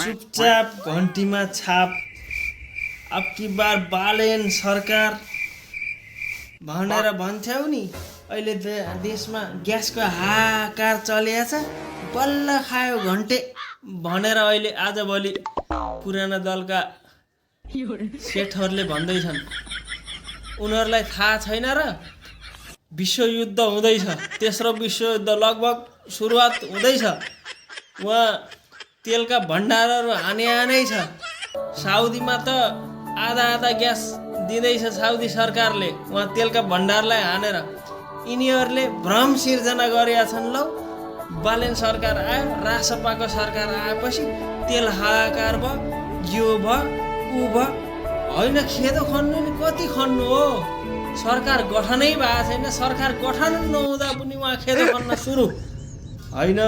चुपचाप घन्टीमा छाप अब की बार बालेन सरकार भनेर भन्थ्यौ नि। अहिले देशमा ग्यासको हाहाकार चलिएछ, बल्ल खायो घन्टे भनेर अहिले आजभोलि पुराना दलका सेठहरूले भन्दैछन्। उनीहरूलाई थाहा छैन र विश्वयुद्ध हुँदैछ, तेस्रो विश्वयुद्ध लगभग सुरुवात हुँदैछ। वहाँ तेलका भण्डारहरू हाने छ। साउदीमा त आधा ग्यास दिँदैछ साउदी सरकारले वहाँ तेलका भण्डारलाई हानेर। यिनीहरूले भ्रम सिर्जना गरेका छन्। लौ बालेन सरकार आयो, रासपाको सरकार आएपछि तेल हाहाकार भयो, यो भयो ऊ भयो। होइन खेदो खन्नु नि कति खन्नु हो, सरकार गठनै भएको छैन। सरकार गठन नहुँदा पनि उहाँ खेदो खन्न सुरु होइन।